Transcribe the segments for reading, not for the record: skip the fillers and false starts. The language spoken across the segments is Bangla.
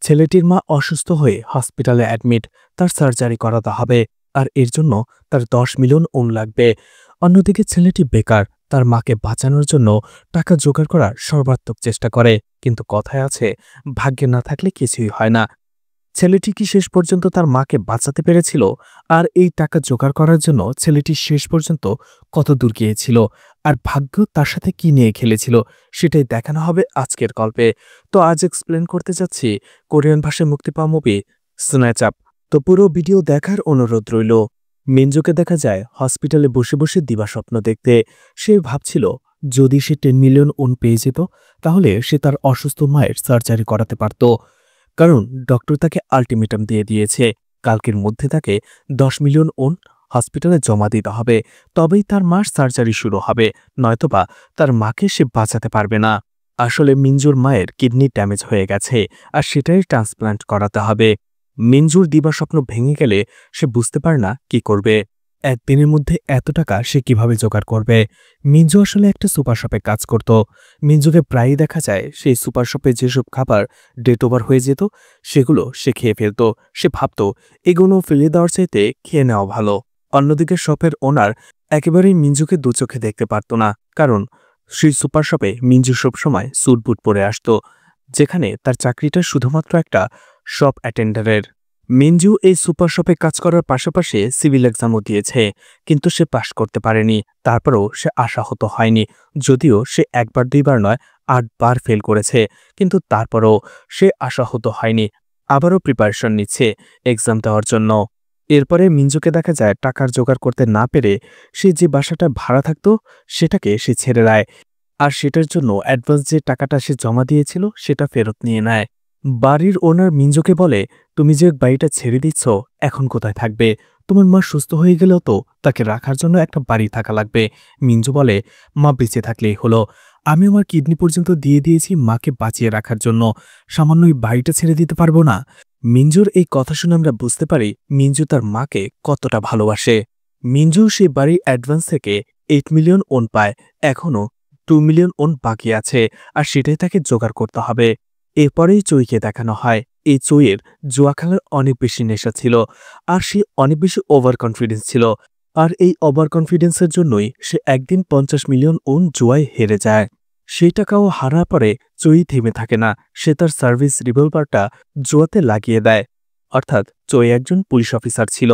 ছেলেটির মা অসুস্থ হয়ে হসপিটালে অ্যাডমিট, তার সার্জারি করাতে হবে, আর এর জন্য তার 10 মিলিয়ন ওন লাগবে। অন্যদিকে ছেলেটি বেকার, তার মাকে বাঁচানোর জন্য টাকা জোগাড় করার সর্বাত্মক চেষ্টা করে, কিন্তু কথায় আছে ভাগ্যে না থাকলে কিছুই হয় না। ছেলেটি কি শেষ পর্যন্ত তার মাকে বাঁচাতে পেরেছিল? আর এই টাকা জোগাড় করার জন্য ছেলেটি শেষ পর্যন্ত কত দূর গিয়েছিল, আর ভাগ্য তার সাথে কি নিয়ে খেলেছিল, সেটাই দেখানো হবে আজকের গল্পে। তো আজ এক্সপ্লেন করতে যাচ্ছি কোরিয়ান ভাষায় মুক্তি পাওয়া মুভি স্ন্যাচ আপ। তো পুরো ভিডিও দেখার অনুরোধ রইল। মিনজুকে দেখা যায় হসপিটালে বসে বসে দিবাস্বপ্ন দেখতে। সে ভাবছিল যদি সে 10 মিলিয়ন ওন পেয়ে যেত তাহলে সে তার অসুস্থ মায়ের সার্জারি করাতে পারত। কারণ ডক্টর তাকে আলটিমেটাম দিয়ে দিয়েছে, কালকের মধ্যে তাকে 10 মিলিয়ন ওন হসপিটালে জমা দিতে হবে, তবেই তার মার সার্জারি শুরু হবে, নয়তোবা তার মাকে সে বাঁচাতে পারবে না। আসলে মিনজুর মায়ের কিডনি ড্যামেজ হয়ে গেছে, আর সেটাই ট্রান্সপ্লান্ট করাতে হবে। মিনজুর দিবাস্বপ্ন ভেঙে গেলে সে বুঝতে পারে না কি করবে। একদিনের মধ্যে এত টাকা সে কিভাবে জোগাড় করবে? মিনজু আসলে একটা সুপার শপে কাজ করত। মিনজুকে প্রায়ই দেখা যায় সেই সুপার শপে যেসব খাবার ডেট ওভার হয়ে যেত সেগুলো সে খেয়ে ফেলত। সে ভাবত এগুলো ফেলে দেওয়ার চাইতে খেয়ে নেওয়া ভালো। অন্যদিকে শপের ওনার একেবারেই মিনজুকে দু চোখে দেখতে পারত না, কারণ সেই সুপার শপে মিনজু সবসময় স্যুট বুট পরে আসত, যেখানে তার চাকরিটা শুধুমাত্র একটা শপ অ্যাটেন্ডারের। মিনজু এই সুপার শপে কাজ করার পাশাপাশি সিভিল এক্সামও দিয়েছে, কিন্তু সে পাশ করতে পারেনি। তারপরও সে আশাহত হয়নি, যদিও সে একবার দুইবার নয় 8 বার ফেল করেছে, কিন্তু তারপরও সে আশাহত হয়নি। আবারও প্রিপারেশন নিচ্ছে এক্সাম দেওয়ার জন্য। এরপরে মিনজুকে দেখা যায় টাকার জোগাড় করতে না পেরে সে যে বাসাটা ভাড়া থাকত সেটাকে সে ছেড়ে দেয়, আর সেটার জন্য অ্যাডভান্স যে টাকাটা সে জমা দিয়েছিল সেটা ফেরত নিয়ে নেয়। বাড়ির ওনার মিনজুকে বলে, তুমি যে বাড়িটা ছেড়ে দিচ্ছ এখন কোথায় থাকবে? তোমার মা সুস্থ হয়ে গেলেও তো তাকে রাখার জন্য একটা বাড়ি থাকা লাগবে। মিনজু বলে, মা বেঁচে থাকলেই হলো, আমি আমার কিডনি পর্যন্ত দিয়ে দিয়েছি মাকে বাঁচিয়ে রাখার জন্য, সামান্য ওই বাড়িটা ছেড়ে দিতে পারবো না? মিনজুর এই কথা শুনে আমরা বুঝতে পারি মিনজু তার মাকে কতটা ভালোবাসে। মিনজু সেই বাড়ির অ্যাডভান্স থেকে 8 মিলিয়ন ওন পায়, এখনও 2 মিলিয়ন ওন বাকি আছে, আর সেটাই তাকে জোগাড় করতে হবে। এরপরেই চইকে দেখানো হয় এই চইয়ের জুয়া খেলার অনেক বেশি নেশা ছিল, আর সে অনেক বেশি ওভার কনফিডেন্স ছিল, আর এই ওভার কনফিডেন্সের জন্যই সে একদিন 50 মিলিয়ন ওন জুয়ায় হেরে যায়। সেই টাকাও হারার পরে চই থেমে থাকে না, সে তার সার্ভিস রিভলভারটা জুয়াতে লাগিয়ে দেয়। অর্থাৎ চই একজন পুলিশ অফিসার ছিল,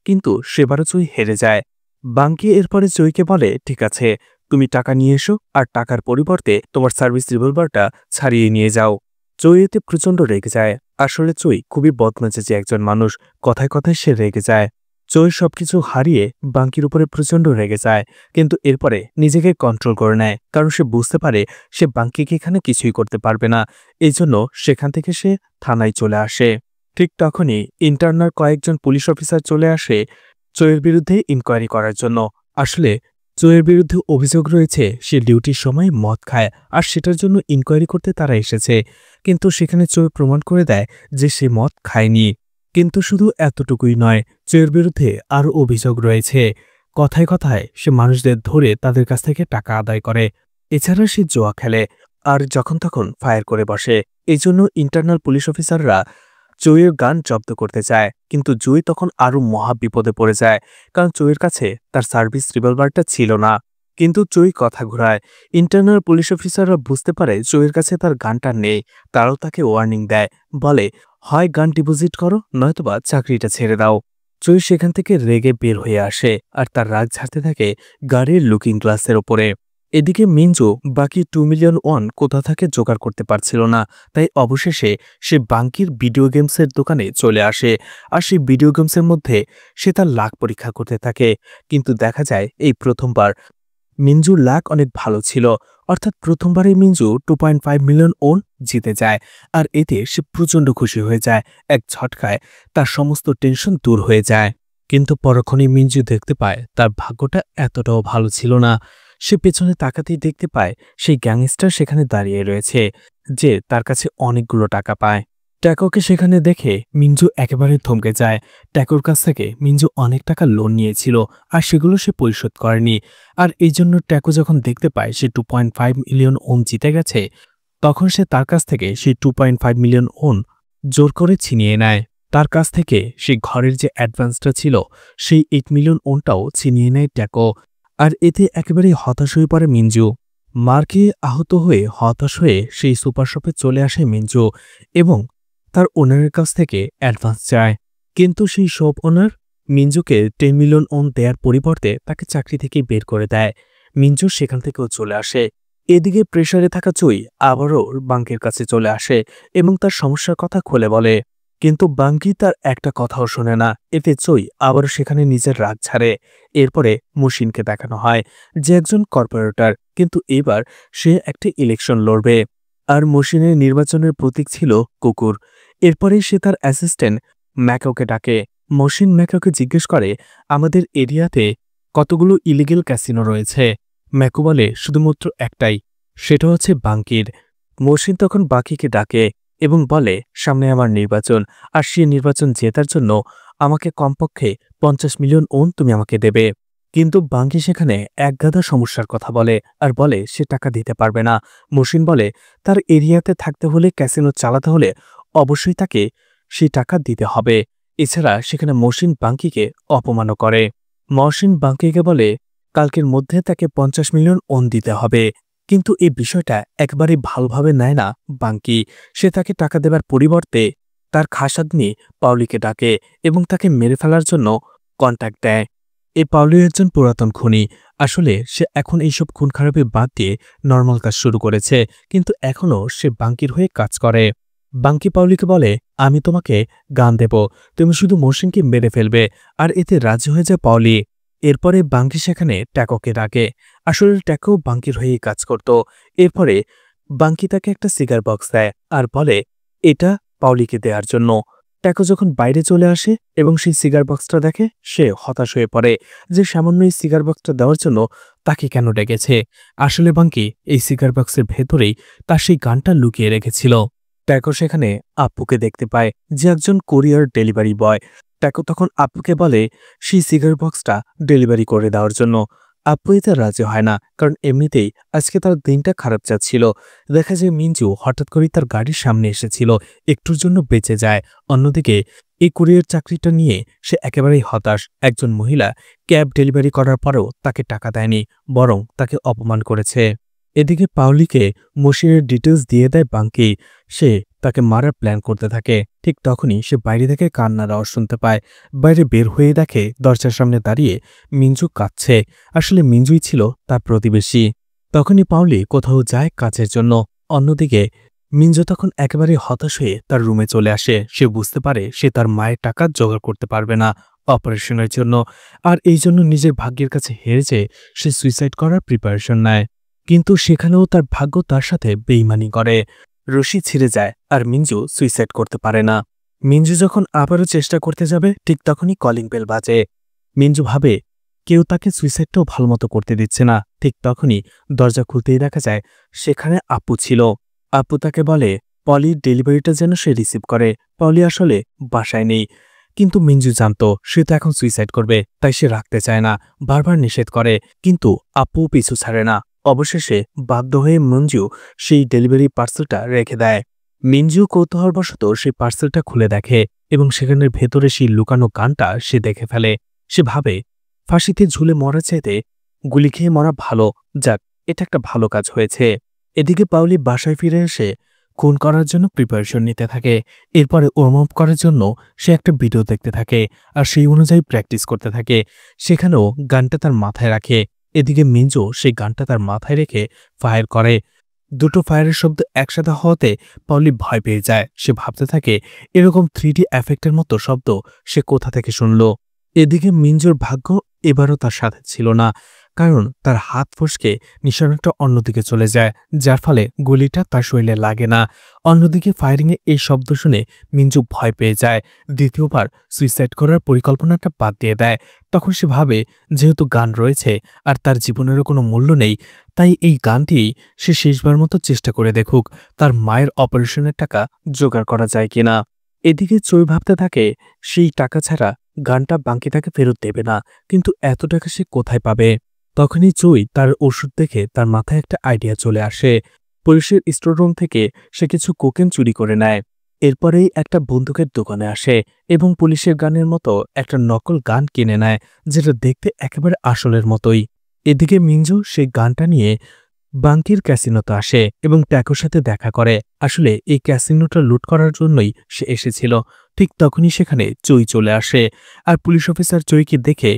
কিন্তু সেবারও চই হেরে যায়। বাঙ্কি এরপরে চইকে বলে, ঠিক আছে, তুমি টাকা নিয়ে এসো, আর টাকার পরিবর্তে তোমার সার্ভিস রিভলভারটা ছাড়িয়ে নিয়ে যাও। চই এতে প্রচণ্ড রেগে যায়। আসলে চই খুবই বদমেজাজি একজন মানুষ, কথায় কথায় সে রেগে যায়। চই সবকিছু হারিয়ে বাঙ্কির উপরে প্রচণ্ড রেগে যায়, কিন্তু এরপরে নিজেকে কন্ট্রোল করে নেয়, কারণ সে বুঝতে পারে সে বাঙ্কিকে এখানে কিছুই করতে পারবে না। এই জন্য সেখান থেকে সে থানায় চলে আসে। ঠিক তখনই ইন্টারনাল কয়েকজন পুলিশ অফিসার চলে আসে চইয়ের বিরুদ্ধে ইনকোয়ারি করার জন্য। আসলে চইয়ের বিরুদ্ধে অভিযোগ রয়েছে সে ডিউটির সময় মদ খায়, আর সেটার জন্য ইনকোয়ারি করতে তারা এসেছে, কিন্তু সেখানে চই প্রমাণ করে দেয় যে সে মদ খায়নি। কিন্তু শুধু এতটুকুই নয়, চইয়ের বিরুদ্ধে আরও অভিযোগ রয়েছে। কথায় কথায় সে মানুষদের ধরে তাদের কাছ থেকে টাকা আদায় করে, এছাড়া সে জুয়া খেলে, আর যখন তখন ফায়ার করে বসে। এই জন্য ইন্টারনাল পুলিশ অফিসাররা চইয়ের গান জব্দ করতে চায়, কিন্তু জুই তখন আরও মহা বিপদে পড়ে যায়, কারণ চইয়ের কাছে তার সার্ভিস রিভলভারটা ছিল না। কিন্তু চই কথা ঘোরায়। ইন্টারনাল পুলিশ অফিসাররা বুঝতে পারে চইয়ের কাছে তার গানটা নেই, তারাও তাকে ওয়ার্নিং দেয়, বলে হয় গান ডিপোজিট করো, নয়তোবা চাকরিটা ছেড়ে দাও। চই সেখান থেকে রেগে বের হয়ে আসে, আর তার রাগ ঝাড়তে থাকে গাড়ির লুকিং গ্লাসের ওপরে। এদিকে মিনজু বাকি 2 মিলিয়ন ওন কোথা থেকে জোগাড় করতে পারছিল না, তাই অবশেষে সে বাঙ্কির ভিডিও গেমসের দোকানে চলে আসে, আর সেই ভিডিও গেমসের মধ্যে সে তার লাক পরীক্ষা করতে থাকে। কিন্তু দেখা যায় এই প্রথমবার মিনজুর লাক অনেক ভালো ছিল, অর্থাৎ প্রথমবারই মিনজু 2.5 মিলিয়ন ওন জিতে যায়, আর এতে সে প্রচণ্ড খুশি হয়ে যায়। এক ঝটকায় তার সমস্ত টেনশন দূর হয়ে যায়। কিন্তু পরক্ষণেই মিনজু দেখতে পায় তার ভাগ্যটা এতটাও ভালো ছিল না। সে পেছনে তাকাতেই দেখতে পায় সেই গ্যাংস্টার সেখানে দাঁড়িয়ে রয়েছে, যে তার কাছে অনেকগুলো টাকা পায়। ট্যাকোকে সেখানে দেখে মিনজু একেবারে থমকে যায়। ট্যাকোর কাছ থেকে মিনজু অনেক টাকা লোন নিয়েছিল, আর সেগুলো সে পরিশোধ করেনি, আর এই জন্য ট্যাকো যখন দেখতে পায় সে 2.5 মিলিয়ন ওন জিতে গেছে, তখন সে তার কাছ থেকে সেই 2.5 মিলিয়ন ওন জোর করে ছিনিয়ে নেয়। তার কাছ থেকে সেই ঘরের যে অ্যাডভান্সটা ছিল সেই 8 মিলিয়ন ওনটাও ছিনিয়ে নেয় ট্যাকো। আর এতে একেবারেই হতাশ হয়ে পড়ে মিনজু। মার্কে আহত হয়ে হতাশ হয়ে সেই সুপার শপে চলে আসে মিনজু এবং তার ওনারের কাছ থেকে অ্যাডভান্স চায়। কিন্তু সেই শপ ওনার মিনজুকে 10 মিলিয়ন ওন দেওয়ার পরিবর্তে তাকে চাকরি থেকে বের করে দেয়। মিনজু সেখান থেকেও চলে আসে। এদিকে প্রেসারে থাকা চুই আবারও বাঙ্কির কাছে চলে আসে এবং তার সমস্যার কথা খুলে বলে। কিন্তু বাঙ্কি তার একটা কথাও শোনে না। এতে চুই আবারও সেখানে নিজের রাগ ছাড়ে। এরপরে মুশিনকে দেখানো হয় যে একজন কর্পোরেটর, কিন্তু এবার সে একটা ইলেকশন লড়বে আর মুশিনের নির্বাচনের প্রতীক ছিল কুকুর। এরপরে সে তার অ্যাসিস্ট্যান্ট ম্যাকোকে ডাকে। মসিন ম্যাকোকে জিজ্ঞেস করে আমাদের এরিয়াতে কতগুলো ইলিগেল ক্যাসিনো রয়েছে। ম্যাকো বলে শুধুমাত্র একটাই, সেটা হচ্ছে বাঙ্কির। মসিন তখন বাকিকে ডাকে এবং বলে সামনে আমার নির্বাচন, আর সে নির্বাচন জেতার জন্য আমাকে কমপক্ষে 50 মিলিয়ন ওন তুমি আমাকে দেবে। কিন্তু বাঙ্কি সেখানে একগাদা সমস্যার কথা বলে আর বলে সে টাকা দিতে পারবে না। মসিন বলে তার এরিয়াতে থাকতে হলে, ক্যাসিনো চালাতে হলে অবশ্যই তাকে সেই টাকা দিতে হবে। এছাড়া সেখানে মসিন বাঙ্কিকে অপমানও করে। মসিন বাঙ্কিকে বলে কালকের মধ্যে তাকে 50 মিলিয়ন ওন দিতে হবে। কিন্তু এই বিষয়টা একেবারে ভালোভাবে নেয় না বাঙ্কি। সে তাকে টাকা দেবার পরিবর্তে তার খাসাদনি পাওলিকে ডাকে এবং তাকে মেরে ফেলার জন্য কন্ট্যাক্ট দেয়। এই পাওলি একজন পুরাতন খুনি। আসলে সে এখন এইসব খুন খারাপি বাদ দিয়ে নর্মাল কাজ শুরু করেছে, কিন্তু এখনও সে বাঙ্কির হয়ে কাজ করে। বাঙ্কি পাওলিকে বলে আমি তোমাকে গান দেব, তুমি শুধু মসিনকে মেরে ফেলবে। আর এতে রাজি হয়ে যায় পাওলি। এরপরে বাঙ্কি সেখানে ট্যাকোকে ডাকে। আসলে ট্যাকো বাঙ্কির হয়েই কাজ করত। এরপরে বাঙ্কি তাকে একটা সিগার বক্স দেয় আর বলে এটা পাওলিকে দেওয়ার জন্য। ট্যাকো যখন বাইরে চলে আসে এবং সেই সিগার বক্সটা দেখে, সে হতাশ হয়ে পড়ে যে সামান্য এই সিগার বক্সটা দেওয়ার জন্য তাকে কেন ডেকেছে। আসলে বাঙ্কি এই সিগার বক্সের ভেতরেই তার সেই গানটা লুকিয়ে রেখেছিল। ট্যাকো সেখানে আপ্পুকে দেখতে পায়, যে একজন কোরিয়ার ডেলিভারি বয়। ট্যাকো তখন আপ্পুকে বলে সেই সিগার বক্সটা ডেলিভারি করে দেওয়ার জন্য। আপ্পু এতে রাজি হয় না, কারণ এমনিতেই আজকে তার দিনটা খারাপ যাচ্ছিল। দেখা যায় মিনজু হঠাৎ করেই তার গাড়ির সামনে এসেছিল, একটুর জন্য বেঁচে যায়। অন্যদিকে এই কুরিয়ার চাকরিটা নিয়ে সে একেবারেই হতাশ। একজন মহিলা ক্যাব ডেলিভারি করার পরেও তাকে টাকা দেয়নি, বরং তাকে অপমান করেছে। এদিকে পাওলিকে মসিনের ডিটেলস দিয়ে দেয় বাঙ্কি। সে তাকে মারার প্ল্যান করতে থাকে। ঠিক তখনই সে বাইরে থেকে কান্নার আওয়াজ শুনতে পায়। বাইরে বের হয়ে দেখে দরজার সামনে দাঁড়িয়ে মিনজু কাঁদছে। আসলে মিনজুই ছিল তার প্রতিবেশী। তখনই পাওলি কোথাও যায় কাজের জন্য। অন্যদিকে মিনজু তখন একেবারে হতাশ হয়ে তার রুমে চলে আসে। সে বুঝতে পারে সে তার মায়ের টাকা জোগাড় করতে পারবে না অপারেশনের জন্য, আর এই জন্য নিজের ভাগ্যের কাছে হেরে যেয়ে সে সুইসাইড করার প্রিপারেশন নেয়। কিন্তু সেখানেও তার ভাগ্য তার সাথে বেইমানি করে। রশি ছিঁড়ে যায় আর মিনজু সুইসাইড করতে পারে না। মিনজু যখন আবারও চেষ্টা করতে যাবে, ঠিক তখনই কলিং বেল বাজে। মিনজু ভাবে কেউ তাকে সুইসাইডটাও ভালোমতো করতে দিচ্ছে না। ঠিক তখনই দরজা খুলতেই দেখা যায় সেখানে আপ্পু ছিল। আপ্পু তাকে বলে পলির ডেলিভারিটা যেন সে রিসিভ করে। পলি আসলে বাসায় নেই, কিন্তু মিনজু জানতো সে তো এখন সুইসাইড করবে, তাই সে রাখতে চায় না, বারবার নিষেধ করে। কিন্তু আপ্পু পিছু ছাড়ে না। অবশেষে বাধ্য হয়ে মিনজু সেই ডেলিভারি পার্সেলটা রেখে দেয়। মিনজু কৌতূহলবশত সেই পার্সেলটা খুলে দেখে এবং সেখানের ভেতরে সেই লুকানো গানটা সে দেখে ফেলে। সে ভাবে ফাঁসিতে ঝুলে মরা চাইতে গুলি খেয়ে মরা ভালো। যাক, এটা একটা ভালো কাজ হয়েছে। এদিকে পাওলি বাসায় ফিরে এসে খুন করার জন্য প্রিপারেশন নিতে থাকে। এরপরে ওয়ার্ম আপ করার জন্য সে একটা ভিডিও দেখতে থাকে আর সেই অনুযায়ী প্র্যাকটিস করতে থাকে। সেখানেও গানটা তার মাথায় রাখে। এদিকে মিনজু সেই গানটা তার মাথায় রেখে ফায়ার করে। দুটো ফায়ারের শব্দ একসাথে হওয়াতে পাওলি ভয় পেয়ে যায়। সে ভাবতে থাকে এরকম 3D এফেক্টের মতো শব্দ সে কোথা থেকে শুনল। এদিকে মিনজুর ভাগ্য এবারও তার সাথে ছিল না, কারণ তার হাত ফসকে নিশানাটা অন্যদিকে চলে যায়, যার ফলে গুলিটা তার শরীরে লাগে না। অন্যদিকে ফায়ারিংয়ে এই শব্দ শুনে মিনজু ভয় পেয়ে যায়। দ্বিতীয়বার সুইসাইড করার পরিকল্পনাটা বাদ দিয়ে দেয়। তখন সে ভাবে যেহেতু গান রয়েছে আর তার জীবনেরও কোনো মূল্য নেই, তাই এই গানটি সে শেষবার মতো চেষ্টা করে দেখুক তার মায়ের অপারেশনের টাকা জোগাড় করা যায় কিনা। এদিকে চই ভাবতে থাকে সেই টাকা ছাড়া গানটা বাঙ্কি তাকে ফেরত দেবে না, কিন্তু এত টাকা সে কোথায় পাবে। তখনই চই তার ওষুধ দেখে তার মাথায় একটা আইডিয়া চলে আসে। পুলিশের স্টোররুম থেকে সে কিছু কোকেন চুরি করে নেয় এরপরেই একটা বন্দুকের দোকানে আসে এবং পুলিশের গানের মতো একটা নকল গান কিনে নেয়, যেটা দেখতে একেবারে আসলের মতোই। এদিকে মিঞ্জু সেই গানটা নিয়ে বাঙ্কির ক্যাসিনোতে আসে এবং ট্যাকোর সাথে দেখা করে। আসলে এই ক্যাসিনোটা লুট করার জন্যই সে এসেছিল। ঠিক তখনই সেখানে চই চলে আসে, আর পুলিশ অফিসার চইকে দেখে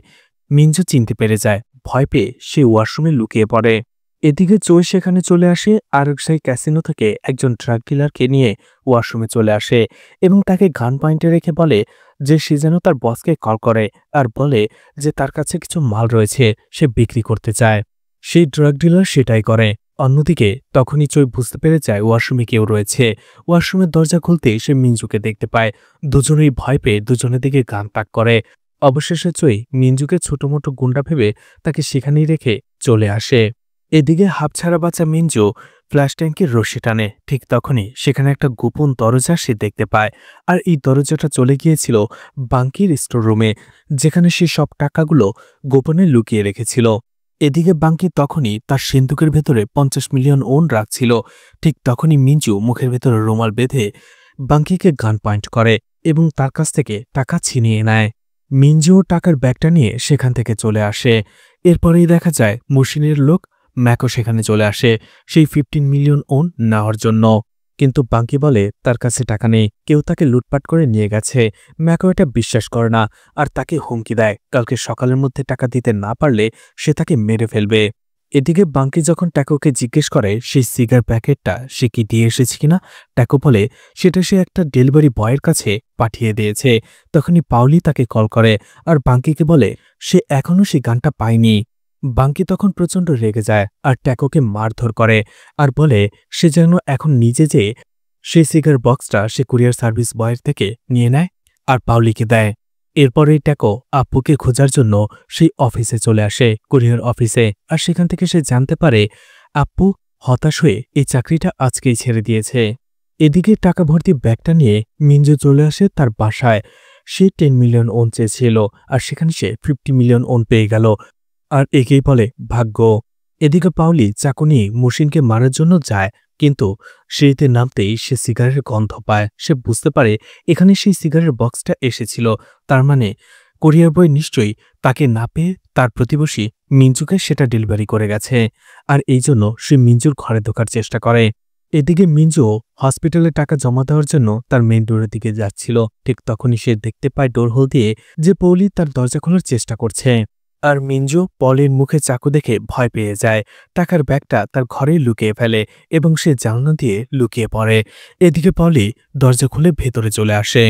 মিঞ্জু চিনতে পেরে যায়। ভয় পেয়ে সে ওয়াশরুমে লুকিয়ে পড়ে। এদিকে চই সেখানে চলে আসে আর সেই ক্যাসিনো থেকে একজন ড্রাগ ডিলারকে নিয়ে ওয়াশরুমে চলে আসে এবং তাকে গান পয়েন্টে রেখে বলে যে সে যেন তার বসকে কল করে আর বলে যে তার কাছে কিছু মাল রয়েছে, সে বিক্রি করতে চায়। সেই ড্রাগ ডিলার সেটাই করে। অন্যদিকে তখনই চই বুঝতে পেরে যায় ওয়াশরুমে কেউ রয়েছে। ওয়াশরুমের দরজা খুলতেই সে মিঞ্জুকে দেখতে পায়। দুজনেই ভয় পেয়ে দুজনের দিকে গান তাক করে। অবশেষে চই মিঞ্জুকে ছোটমোটো গুন্ডা ভেবে তাকে সেখানেই রেখে চলে আসে। এদিকে হাফছাড়া বাচ্চা মিঞ্জু ফ্ল্যাশ ট্যাঙ্কের রশি টানে। ঠিক তখনই সেখানে একটা গোপন দরজা সে দেখতে পায়, আর এই দরজাটা চলে গিয়েছিল বাঙ্কির স্টোর রুমে, যেখানে সে সব টাকাগুলো গোপনে লুকিয়ে রেখেছিল। এদিকে বাঙ্কি তখনই তার সিন্দুকের ভেতরে 50 মিলিয়ন ওন রাখছিল। ঠিক তখনই মিঞ্জু মুখের ভেতরে রুমাল বেঁধে বাঙ্কিকে গান পয়েন্ট করে এবং তার কাছ থেকে টাকা ছিনিয়ে নেয়। মিঞ্জুও টাকার ব্যাগটা নিয়ে সেখান থেকে চলে আসে। এরপরেই দেখা যায় মুশিনের লোক ম্যাকও সেখানে চলে আসে সেই 15 মিলিয়ন ওন নেওয়ার জন্য। কিন্তু বাঙ্কি বলে তার কাছে টাকা নেই, কেউ তাকে লুটপাট করে নিয়ে গেছে। ম্যাকও এটা বিশ্বাস করে না আর তাকে হুমকি দেয় কালকে সকালের মধ্যে টাকা দিতে না পারলে সে তাকে মেরে ফেলবে। এদিকে বাঙ্কি যখন ট্যাকোকে জিজ্ঞেস করে সেই সিগার প্যাকেটটা সে কি দিয়ে এসেছে কিনা, ট্যাকো বলে সেটা সে একটা ডেলিভারি বয়ের কাছে পাঠিয়ে দিয়েছে। তখনই পাউলি তাকে কল করে আর বাঙ্কিকে বলে সে এখনও সেই গানটা পায়নি। বাঙ্কি তখন প্রচণ্ড রেগে যায় আর ট্যাকোকে মারধর করে আর বলে সে যেন এখন নিজে যেয়ে সেই সিগার বক্সটা সে কুরিয়ার সার্ভিস বয়ের থেকে নিয়ে নেয় আর পাউলিকে দেয়। এরপরেই ট্যাকো আপ্পুকে খোঁজার জন্য সেই অফিসে চলে আসে, কুরিয়ার অফিসে। আর সেখান থেকে সে জানতে পারে আপ্পু হতাশ হয়ে এই চাকরিটা আজকেই ছেড়ে দিয়েছে। এদিকে টাকা ভর্তি ব্যাগটা নিয়ে মিঞ্জু চলে আসে তার বাসায়। সে 10 মিলিয়ন ওন চেয়েছিল আর সেখানে সে 50 মিলিয়ন ওন পেয়ে গেল, আর একেই বলে ভাগ্য। এদিকে পাউলি চাকু নিয়ে মুশিনকে মারার জন্য যায়, কিন্তু সিঁড়িতে নামতেই সে সিগারের গন্ধ পায়। সে বুঝতে পারে এখানে সেই সিগারের বক্সটা এসেছিল, তার মানে কোরিয়ার বয় নিশ্চয়ই তাকে না পেয়ে তার প্রতিবেশী মিঞ্জুকে সেটা ডেলিভারি করে গেছে। আর এই জন্য সে মিঞ্জুর ঘরে ঢোকার চেষ্টা করে। এদিকে মিঞ্জু হসপিটালে টাকা জমা দেওয়ার জন্য তার মেইন ডোরের দিকে যাচ্ছিল। ঠিক তখনই সে দেখতে পায় ডোর হোল দিয়ে যে পৌলি তার দরজা খোলার চেষ্টা করছে। আর মিঞ্জু পলির মুখে চাকু দেখে ভয় পেয়ে যায়। টাকার ব্যাগটা তার ঘরেই লুকিয়ে ফেলে এবং সে জানলা দিয়ে লুকিয়ে পড়ে। এদিকে পলি দরজা খুলে ভেতরে চলে আসে।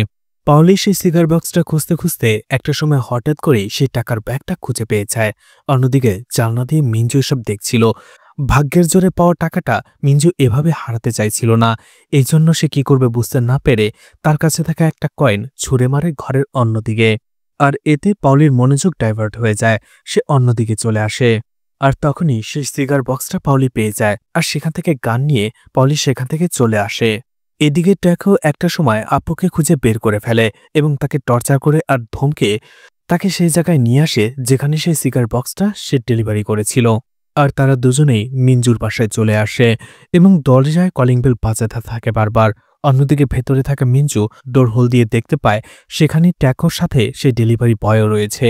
পাওলি সেই সিগার বক্সটা খুঁজতে খুঁজতে একটা সময় হঠাৎ করেই সেই টাকার ব্যাগটা খুঁজে পেয়ে যায়। অন্যদিকে জানলা দিয়ে মিঞ্জু এসব দেখছিল। ভাগ্যের জোরে পাওয়া টাকাটা মিঞ্জু এভাবে হারাতে চাইছিল না। এই জন্য সে কি করবে বুঝতে না পেরে তার কাছে থাকা একটা কয়েন ছুঁড়ে মারে ঘরের অন্যদিকে। আর এতে পাউলির মনোযোগ ডাইভার্ট হয়ে যায়, সে অন্যদিকে চলে আসে। আর তখনই সেই সিগার বক্সটা পাউলি পেয়ে যায় আর সেখান থেকে গান নিয়ে পাউলি সেখান থেকে চলে আসে। এদিকে ট্যাকো একটা সময় আপুকে খুঁজে বের করে ফেলে এবং তাকে টর্চার করে আর ধমকে তাকে সেই জায়গায় নিয়ে আসে যেখানে সেই সিগার বক্সটা সে ডেলিভারি করেছিল। আর তারা দুজনেই মিঞ্জুর বাসায় চলে আসে এবং দরজায় কলিং বেল বাজাতে থাকে বারবার। অন্যদিকে ভেতরে থাকা মিঞ্জু ডোর হোল দিয়ে দেখতে পায় সেখানে ট্যাকোর সাথে সেই ডেলিভারি বয়ও রয়েছে।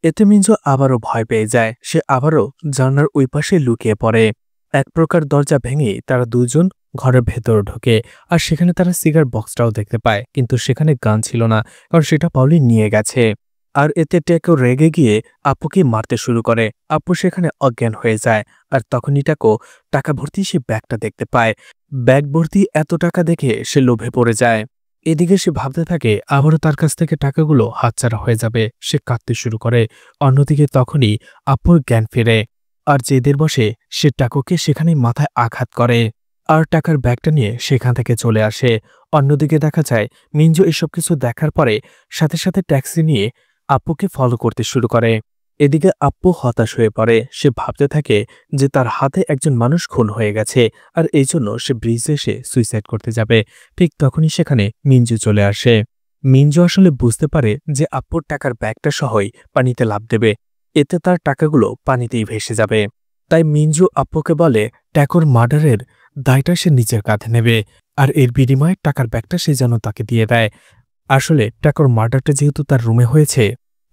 এতে মিঞ্জু আবারও ভয় পেয়ে যায়, সে আবারও জানলার ওই পাশে লুকিয়ে পড়ে। এক প্রকার দরজা ভেঙে তারা দুজন ঘরের ভেতর ঢোকে আর সেখানে তারা সিগার বক্সটাও দেখতে পায়, কিন্তু সেখানে গান ছিল না, কারণ সেটা পাউলি নিয়ে গেছে। আর এতে ট্যাকো রেগে গিয়ে আপুকে মারতে শুরু করে। আপু সেখানে অজ্ঞান হয়ে যায় আর তখনই ট্যাকো টাকা ভর্তি সে ব্যাগটা দেখতে পায়। ব্যাগ ভর্তি এত টাকা দেখে সে লোভে পড়ে যায়। এদিকে সে ভাবতে থাকে আবারও তার কাছ থেকে টাকাগুলো হাতছাড়া হয়ে যাবে, সে কাঁদতে শুরু করে। অন্যদিকে তখনই আপুর জ্ঞান ফেরে আর জেদের বসে সে ট্যাকোকে সেখানে মাথায় আঘাত করে আর টাকার ব্যাগটা নিয়ে সেখান থেকে চলে আসে। অন্যদিকে দেখা যায় মিঞ্জু এসব কিছু দেখার পরে সাথে সাথে ট্যাক্সি নিয়ে আপুকে ফলো করতে শুরু করে। এদিকে আপু হতাশ হয়ে পড়ে, সে ভাবতে থাকে যে তার হাতে একজন মানুষ খুন হয়ে গেছে আর এই জন্য সে ব্রিজে এসে সুইসাইড করতে যাবে। ঠিক তখনই সেখানে মিঞ্জু চলে আসে। মিঞ্জু আসলে বুঝতে পারে যে আপুর টাকার ব্যাগটা সহই পানিতে লাফ দেবে, এতে তার টাকাগুলো পানিতেই ভেসে যাবে। তাই মিঞ্জু আপুকে বলে ট্যাকোর মার্ডারের দায়টা সে নিজের কাঁধে নেবে আর এর বিনিময়ে টাকার ব্যাগটা সে যেন তাকে দিয়ে দেয়। আসলে টাকোর মার্ডারটা যেহেতু তার রুমে হয়েছে,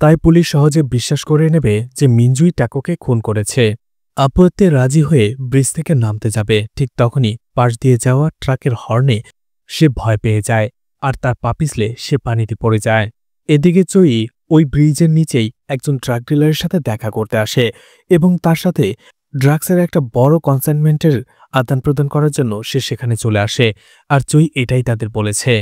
তাই পুলিশ সহজে বিশ্বাস করে নেবে যে মিঞ্জুই টাকোকে খুন করেছে। আপু এতে রাজি হয়ে ব্রিজ থেকে নামতে যাবে, ঠিক তখনই পাশ দিয়ে যাওয়া ট্রাকের হর্নে সে ভয় পেয়ে যায় আর তার পা পিছলে সে পানিতে পড়ে যায়। এদিকে চই ওই ব্রিজের নিচেই একজন ড্রাগ ডিলারের সাথে দেখা করতে আসে এবং তার সাথে ড্রাগসের একটা বড় কনসাইনমেন্টের আদান প্রদান করার জন্য সে সেখানে চলে আসে। আর চই এটাই তাদের বলেছে।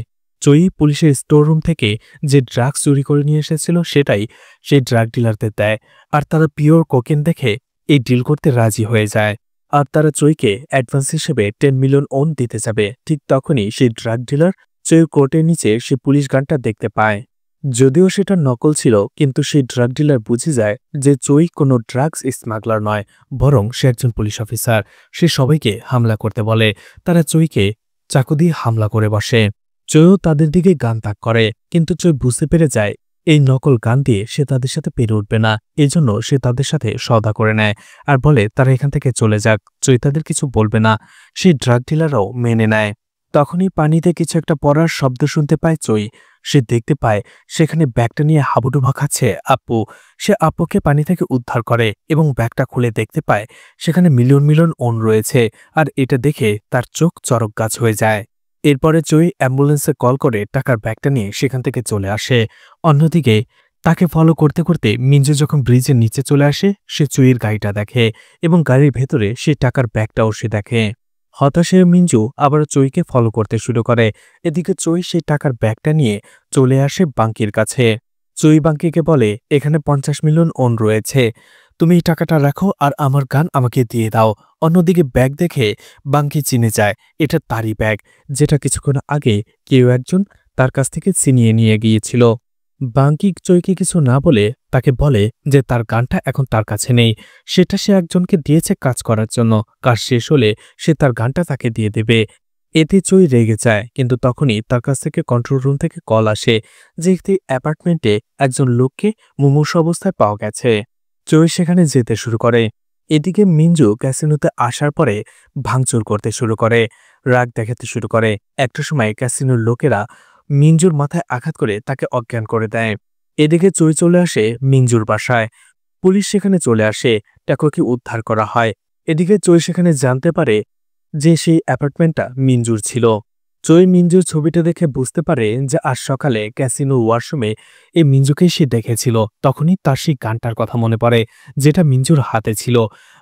চই পুলিশের স্টোর রুম থেকে যে ড্রাগস চুরি করে নিয়ে এসেছিল সেটাই সেই ড্রাগ ডিলারদের দেয়, আর তারা পিওর কোকেন দেখে এই ডিল করতে রাজি হয়ে যায়। আর তারা চইকে অ্যাডভান্স হিসেবে 10 মিলিয়ন ওন দিতে যাবে। ঠিক তখনই সেই ড্রাগ ডিলার চইর কোর্টের নিচে সে পুলিশ গানটা দেখতে পায়। যদিও সেটা নকল ছিল, কিন্তু সেই ড্রাগ ডিলার বুঝে যায় যে চই কোনো ড্রাগস স্মাগলার নয়, বরং সে একজন পুলিশ অফিসার। সে সবাইকে হামলা করতে বলে। তারা চইকে চাকু দিয়ে হামলা করে বসে। চইও তাদের দিকে গান তাক করে, কিন্তু চই বুঝতে পেরে যায় এই নকল গান দিয়ে সে তাদের সাথে পেরে উঠবে না। এজন্য সে তাদের সাথে সওদা করে নেয় আর বলে তারা এখান থেকে চলে যাক, চই তাদের কিছু বলবে না। সেই ড্রাগ ডিলারও মেনে নেয়। তখনই পানিতে কিছু একটা পড়ার শব্দ শুনতে পায় চই। সে দেখতে পায় সেখানে ব্যাগটা নিয়ে হাবুডুবা খাচ্ছে আপু। সে আপুকে পানি থেকে উদ্ধার করে এবং ব্যাগটা খুলে দেখতে পায় সেখানে মিলিয়ন মিলিয়ন ওন রয়েছে। আর এটা দেখে তার চোখ চরক গাছ হয়ে যায়। এরপরে চই অ্যাম্বুলেন্সে কল করে টাকার ব্যাগটা নিয়ে সেখান থেকে চলে আসে। অন্যদিকে তাকে ফলো করতে করতে মিঞ্জু যখন ব্রিজের নিচে চলে আসে, সে চইয়ের গাড়িটা দেখে এবং গাড়ির ভেতরে সে টাকার ব্যাগটাও সে দেখে। হতাশে মিঞ্জু আবার চইকে ফলো করতে শুরু করে। এদিকে চই সেই টাকার ব্যাগটা নিয়ে চলে আসে বাঙ্কির কাছে। চই বাঙ্কিকে বলে, এখানে 50 মিলিয়ন ওন রয়েছে, তুমি এই টাকাটা রাখো আর আমার গান আমাকে দিয়ে দাও। অন্যদিকে ব্যাগ দেখে বাঙ্কি চিনে যায় এটা তারই ব্যাগ, যেটা কিছুক্ষণ আগে কেউ একজন তার কাছ থেকে ছিনিয়ে নিয়ে গিয়েছিল। বাঙ্কি চইকে কিছু না বলে তাকে বলে যে তার গানটা এখন তার কাছে নেই, সেটা সে একজনকে দিয়েছে কাজ করার জন্য। কাজ শেষ হলে সে তার গানটা তাকে দিয়ে দেবে। এতে চই রেগে যায়, কিন্তু তখনই তার কাছ থেকে কন্ট্রোল রুম থেকে কল আসে যে একটি অ্যাপার্টমেন্টে একজন লোককে মুমূর্ষু অবস্থায় পাওয়া গেছে। চই সেখানে যেতে শুরু করে। এদিকে মিঞ্জু ক্যাসিনোতে আসার পরে ভাঙচুর করতে শুরু করে, রাগ দেখাতে শুরু করে। একটা সময় ক্যাসিনোর লোকেরা মিঞ্জুর মাথায় আঘাত করে তাকে অজ্ঞান করে দেয়। এদিকে চই চলে আসে মিঞ্জুর বাসায়। পুলিশ সেখানে চলে আসে, টাকোকে উদ্ধার করা হয়। এদিকে চই সেখানে জানতে পারে যে সেই অ্যাপার্টমেন্টটা মিঞ্জুর ছিল। চই মিঞ্জুর ছবিটা দেখে বুঝতে পারে যে আজ সকালে ক্যাসিনো ওয়াশরুমে এই মিঞ্জুকেই সে দেখেছিল। তখনই তার সেই গানটার কথা মনে পড়ে যেটা মিঞ্জুর হাতে ছিল।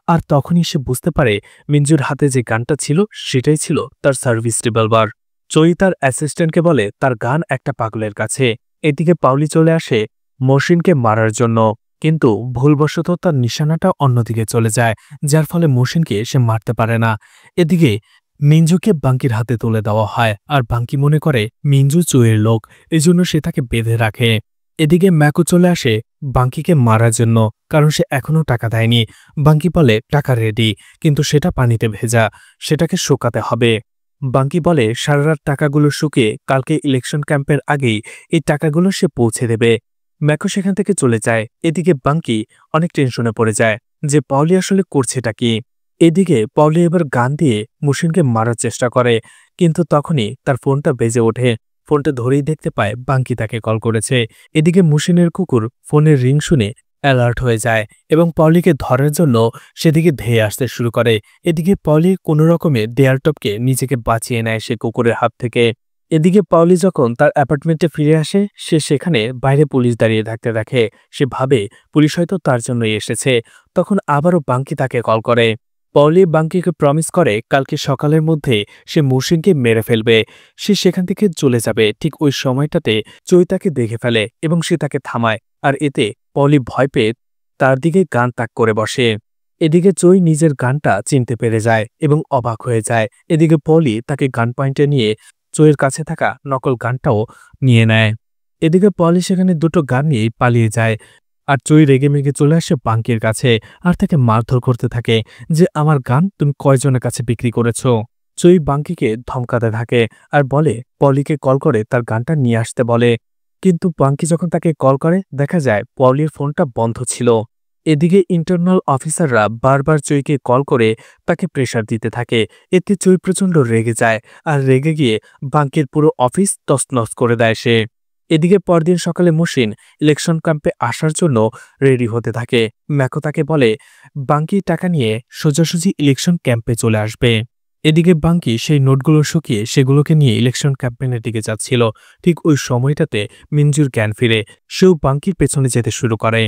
আর তখনই সে বুঝতে পারে মিঞ্জুর হাতে যে গানটা ছিল সেটাই ছিল তার সার্ভিস রিভলভার। চই তার অ্যাসিস্ট্যান্টকে বলে তার গান একটা পাগলের কাছে। এদিকে পাউলি চলে আসে মহসিনকে মারার জন্য, কিন্তু ভুলবশত তার নিশানাটা অন্যদিকে চলে যায়, যার ফলে মহসিনকে সে মারতে পারে না। এদিকে মিঞ্জুকে বাঙ্কির হাতে তুলে দেওয়া হয়, আর বাঙ্কি মনে করে মিঞ্জু চুয়ের লোক, এজন্য সে তাকে বেঁধে রাখে। এদিকে ম্যাকো চলে আসে বাঙ্কিকে মারার জন্য, কারণ সে এখনও টাকা দেয়নি। বাঙ্কি বলে টাকা রেডি, কিন্তু সেটা পানিতে ভেজা, সেটাকে শুকাতে হবে। বাঙ্কি বলে সারা রাত টাকাগুলো শুকিয়ে কালকে ইলেকশন ক্যাম্পের আগেই এই টাকাগুলো সে পৌঁছে দেবে। ম্যাকো সেখান থেকে চলে যায়। এদিকে বাঙ্কি অনেক টেনশনে পড়ে যায় যে পাউলি আসলে করছেটা কি। এদিকে পাউলি এবার গান দিয়ে মুশিনকে মারার চেষ্টা করে, কিন্তু তখনই তার ফোনটা বেজে ওঠে। ফোনটা ধরেই দেখতে পায় বাঙ্কি তাকে কল করেছে। এদিকে মুশিনের কুকুর ফোনের রিং শুনে অ্যালার্ট হয়ে যায় এবং পাউলিকে ধরার জন্য সেদিকে ধেয়ে আসতে শুরু করে। এদিকে পাউলি কোনো রকমে দেয়াল টপকে নিজেকে বাঁচিয়ে নেয় সে কুকুরের হাত থেকে। এদিকে পাউলি যখন তার অ্যাপার্টমেন্টে ফিরে আসে, সে সেখানে বাইরে পুলিশ দাঁড়িয়ে থাকতে দেখে। সে ভাবে পুলিশ হয়তো তার জন্যই এসেছে। তখন আবারও বাঙ্কি তাকে কল করে। পাউলি বাঙ্কিকে প্রমিস করে কালকে সকালের মধ্যে সে মুশিনকে মেরে ফেলবে। সে সেখান থেকে চলে যাবে। ঠিক ওই সময়টাতে চই তাকে দেখে ফেলে এবং সে তাকে থামায়, আর এতে পাউলি ভয় পেয়ে তার দিকে গান তাক করে বসে। এদিকে চই নিজের গানটা চিনতে পেরে যায় এবং অবাক হয়ে যায়। এদিকে পাউলি তাকে গান পয়েন্টে নিয়ে চইয়ের কাছে থাকা নকল গানটাও নিয়ে নেয়। এদিকে পাউলি সেখানে দুটো গান নিয়েই পালিয়ে যায়, আর চই রেগেমেগে চলে আসে বাঙ্কির কাছে আর তাকে মারধর করতে থাকে যে আমার গান তুমি কয়জনের কাছে বিক্রি করেছ। চই বাঙ্কিকে ধমকাতে থাকে আর বলে পলিকে কল করে তার গানটা নিয়ে আসতে বলে। কিন্তু বাঙ্কি যখন তাকে কল করে দেখা যায় পলির ফোনটা বন্ধ ছিল। এদিকে ইন্টারনাল অফিসাররা বারবার চইকে কল করে তাকে প্রেশার দিতে থাকে। এতে চই প্রচণ্ড রেগে যায়, আর রেগে গিয়ে বাঙ্কির পুরো অফিস তছনছ করে দেয় সে। এদিকে পরদিন সকালে মসিন ইলেকশন ক্যাম্পে আসার জন্য রেডি হতে থাকে। ম্যাকো তাকে বলে বাঙ্কি টাকা নিয়ে সোজাসুজি ইলেকশন ক্যাম্পে চলে আসবে। এদিকে বাঙ্কি সেই নোটগুলো শুকিয়ে সেগুলোকে নিয়ে ইলেকশন ক্যাম্পেইনের দিকে যাচ্ছিল। ঠিক ওই সময়টাতে মিঞ্জুর জ্ঞান ফিরে, সেও বাঙ্কির পেছনে যেতে শুরু করে।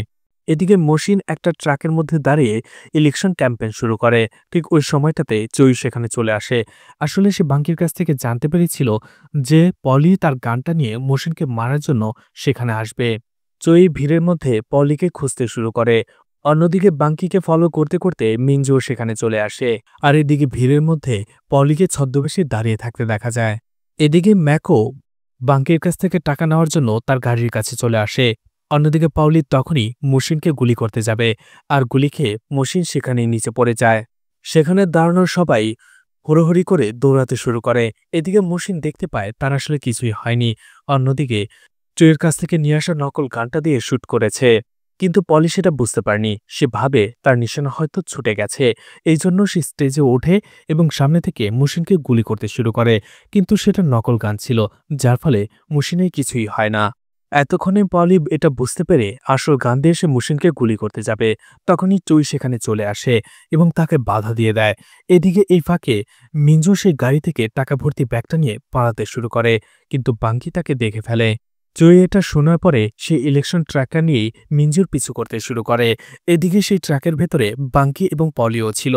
এদিকে মসিন একটা ট্রাকের মধ্যে দাঁড়িয়ে ইলেকশন ক্যাম্পেইন শুরু করে। ঠিক ওই সময়টাতে চই সেখানে চলে আসে। আসলে সে বাঙ্কির কাছ থেকে জানতে পেরেছিল যে পলি তার গানটা নিয়ে মসিনকে মারার জন্য সেখানে আসবে। চই ভিড়ের মধ্যে পলিকে খুঁজতে শুরু করে। অন্যদিকে বাঙ্কিকে ফলো করতে করতে মিঞ্জুও সেখানে চলে আসে। আর এদিকে ভিড়ের মধ্যে পলিকে ছদ্মবেশে দাঁড়িয়ে থাকতে দেখা যায়। এদিকে ম্যাকো বাঙ্কির কাছ থেকে টাকা নেওয়ার জন্য তার গাড়ির কাছে চলে আসে। অন্যদিকে পাউলি তখনই মসিনকে গুলি করতে যাবে, আর গুলি খেয়ে মসিন সেখানেই নিচে পড়ে যায়। সেখানে দাঁড়ানোর সবাই হুড়োহুড়ি করে দৌড়াতে শুরু করে। এদিকে মসিন দেখতে পায় তার আসলে কিছুই হয়নি। অন্যদিকে চুইয়ের কাছ থেকে নিয়ে আসা নকল গানটা দিয়ে শ্যুট করেছে, কিন্তু পলি সেটা বুঝতে পারেনি। সে ভাবে তার নিশানা হয়তো ছুটে গেছে। এই জন্য সে স্টেজে ওঠে এবং সামনে থেকে মসিনকে গুলি করতে শুরু করে, কিন্তু সেটা নকল গান ছিল, যার ফলে মসিনের কিছুই হয় না। এতক্ষণে পলি এটা বুঝতে পেরে আসল গান দিয়ে সে মসিনকে গুলি করতে যাবে। তখনই চুই সেখানে চলে আসে এবং তাকে বাধা দিয়ে দেয়। এদিকে এই ফাঁকে মিঞ্জু সেই গাড়ি থেকে টাকা ভর্তি ব্যাগটা নিয়ে পালাতে শুরু করে, কিন্তু বাঙ্কি তাকে দেখে ফেলে। চুই এটা শোনার পরে সে ইলেকশন ট্র্যাকটা নিয়েই মিঞ্জুর পিছু করতে শুরু করে। এদিকে সেই ট্র্যাকের ভেতরে বাঙ্কি এবং পলিও ছিল।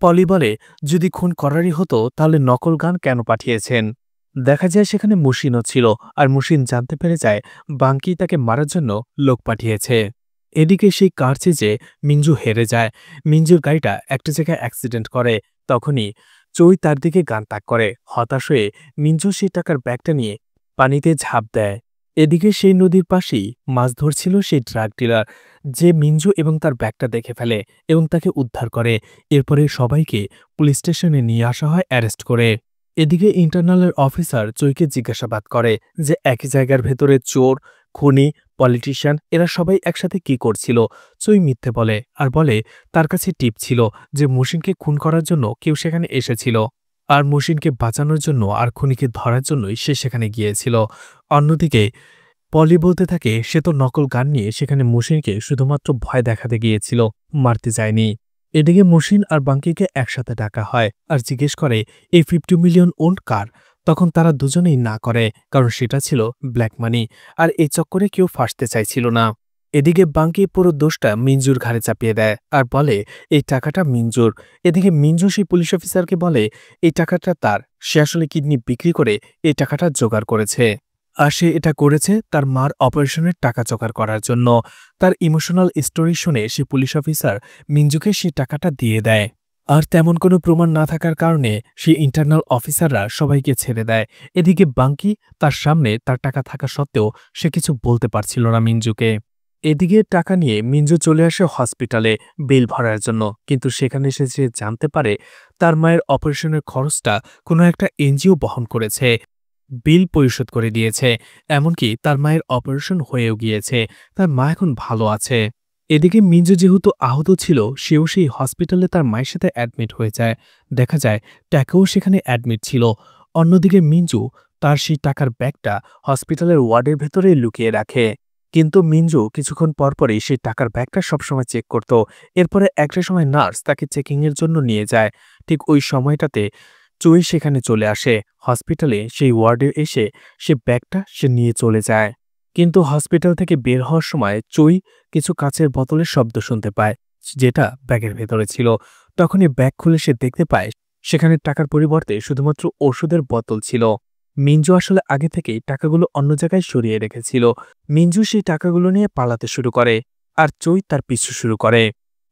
পলি বলে যদি খুন করারই হতো তাহলে নকল গান কেন পাঠিয়েছেন। দেখা যায় সেখানে মুশিনও ছিল, আর মুশিন জানতে পেরে যায় বাঙ্কি তাকে মারার জন্য লোক পাঠিয়েছে। এদিকে সেই কার চেজে মিঞ্জু হেরে যায়। মিঞ্জুর গাড়িটা একটা জায়গায় অ্যাক্সিডেন্ট করে। তখনই চই তার দিকে গান তাক করে। হতাশ হয়ে মিঞ্জু সেই টাকার ব্যাগটা নিয়ে পানিতে ঝাঁপ দেয়। এদিকে সেই নদীর পাশেই মাছ ধরছিল সেই ড্রাগ ডিলার, যে মিঞ্জু এবং তার ব্যাগটা দেখে ফেলে এবং তাকে উদ্ধার করে। এরপরে সবাইকে পুলিশ স্টেশনে নিয়ে আসা হয় অ্যারেস্ট করে। এদিকে ইন্টারনালের অফিসার চইকে জিজ্ঞাসাবাদ করে যে একই জায়গার ভেতরে চোর, খুনি, পলিটিশিয়ান এরা সবাই একসাথে কি করছিল। চই মিথ্যে বলে আর বলে তার কাছে টিপ ছিল যে মসিনকে খুন করার জন্য কেউ সেখানে এসেছিল, আর মসিনকে বাঁচানোর জন্য আর খুনিকে ধরার জন্যই সে সেখানে গিয়েছিল। অন্যদিকে পলি বলতে থাকে সে তো নকল গান নিয়ে সেখানে মসিনকে শুধুমাত্র ভয় দেখাতে গিয়েছিল, মারতে যায়নি। এদিকে মসিন আর বাঙ্কিকে একসাথে ডাকা হয় আর জিজ্ঞেস করে এই 50 মিলিয়ন ওল্ড কার। তখন তারা দুজনেই না করে, কারণ সেটা ছিল ব্ল্যাক মানি, আর এই চক্করে কেউ ফাঁসতে চাইছিল না। এদিকে বাঙ্কি পুরো দোষটা মিঞ্জুর ঘাড়ে চাপিয়ে দেয় আর বলে এই টাকাটা মিঞ্জুর। এদিকে মিঞ্জু সেই পুলিশ অফিসারকে বলে এই টাকাটা তার, সে আসলে কিডনি বিক্রি করে এই টাকাটা জোগাড় করেছে, আর সে এটা করেছে তার মার অপারেশনের টাকা জোগাড় করার জন্য। তার ইমোশনাল স্টোরি শুনে সে পুলিশ অফিসার মিঞ্জুকে সেই টাকাটা দিয়ে দেয়। আর তেমন কোনো প্রমাণ না থাকার কারণে সেই ইন্টারনাল অফিসাররা সবাইকে ছেড়ে দেয়। এদিকে বাঙ্কি তার সামনে তার টাকা থাকা সত্ত্বেও সে কিছু বলতে পারছিল না মিঞ্জুকে। এদিকে টাকা নিয়ে মিঞ্জু চলে আসে হসপিটালে বিল ভরার জন্য, কিন্তু সেখানে সে যে জানতে পারে তার মায়ের অপারেশনের খরচটা কোনো একটা এনজিও বহন করেছে, বিল পরিশোধ করে দিয়েছে। এমনকি তার মায়ের অপারেশন হয়েও গিয়েছে, তার মা এখন ভালো আছে। এদিকে মিঞ্জু যেহেতু আহত ছিল সেও সেই হসপিটালে তার মায়ের সাথে অ্যাডমিট হয়ে যায়। দেখা যায় ট্যাকেও সেখানে অ্যাডমিট ছিল। অন্যদিকে মিঞ্জু তার সেই টাকার ব্যাগটা হসপিটালের ওয়ার্ডের ভেতরে লুকিয়ে রাখে, কিন্তু মিঞ্জু কিছুক্ষণ পরপরই সেই টাকার ব্যাগটা সবসময় চেক করত। এরপরে একটা সময় নার্স তাকে চেকিংয়ের জন্য নিয়ে যায়। ঠিক ওই সময়টাতে চুই সেখানে চলে আসে। হসপিটালে সেই ওয়ার্ডে এসে সে ব্যাগটা সে নিয়ে চলে যায়, কিন্তু হসপিটাল থেকে বের হওয়ার সময় চুই কিছু কাচের বোতলের শব্দ শুনতে পায়, যেটা ব্যাগের ভেতরে ছিল। তখনই ব্যাগ খুলে সে দেখতে পায় সেখানে টাকার পরিবর্তে শুধুমাত্র ওষুধের বোতল ছিল। মিঞ্জু আসলে আগে থেকেই টাকাগুলো অন্য জায়গায় সরিয়ে রেখেছিল। মিঞ্জু সেই টাকাগুলো নিয়ে পালাতে শুরু করে, আর চুই তার পিছু শুরু করে।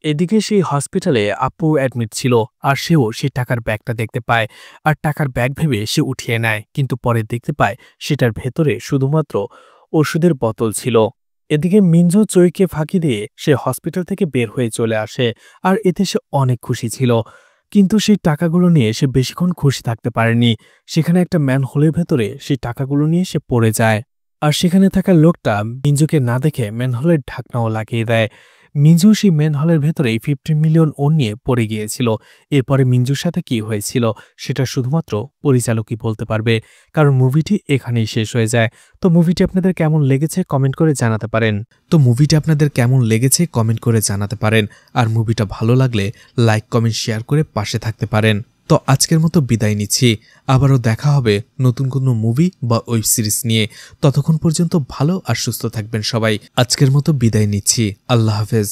এদিকে সেই হসপিটালে আপু অ্যাডমিট ছিল, আর সেও সেই টাকার ব্যাগটা দেখতে পায়, আর টাকার ব্যাগ ভেবে সে উঠিয়ে নেয়, কিন্তু পরে দেখতে পায় সেটার ভেতরে শুধুমাত্র ওষুধের বোতল ছিল। এদিকে মিঞ্জু চইকে ফাঁকি দিয়ে সে হসপিটাল থেকে বের হয়ে চলে আসে, আর এতে সে অনেক খুশি ছিল। কিন্তু সেই টাকাগুলো নিয়ে সে বেশিক্ষণ খুশি থাকতে পারেনি। সেখানে একটা ম্যানহোলের ভেতরে সেই টাকাগুলো নিয়ে সে পড়ে যায়, আর সেখানে থাকা লোকটা মিঞ্জুকে না দেখে ম্যানহোলের ঢাকনাও লাগিয়ে দেয়। মিঞ্জু সেই মেন হলের ভেতরে 15 মিলিয়ন ওন নিয়ে পড়ে গিয়েছিল। এরপরে মিঞ্জুর সাথে কি হয়েছিল সেটা শুধুমাত্র পরিচালকই বলতে পারবে, কারণ মুভিটি এখানেই শেষ হয়ে যায়। তো মুভিটি আপনাদের কেমন লেগেছে কমেন্ট করে জানাতে পারেন। আর মুভিটা ভালো লাগলে লাইক কমেন্ট শেয়ার করে পাশে থাকতে পারেন। তো আজকের মতো বিদায় নিচ্ছি, আবারও দেখা হবে নতুন কোনো মুভি বা ওয়েব সিরিজ নিয়ে। ততক্ষণ পর্যন্ত ভালো আর সুস্থ থাকবেন সবাই। আজকের মতো বিদায় নিচ্ছি, আল্লাহ হাফেজ।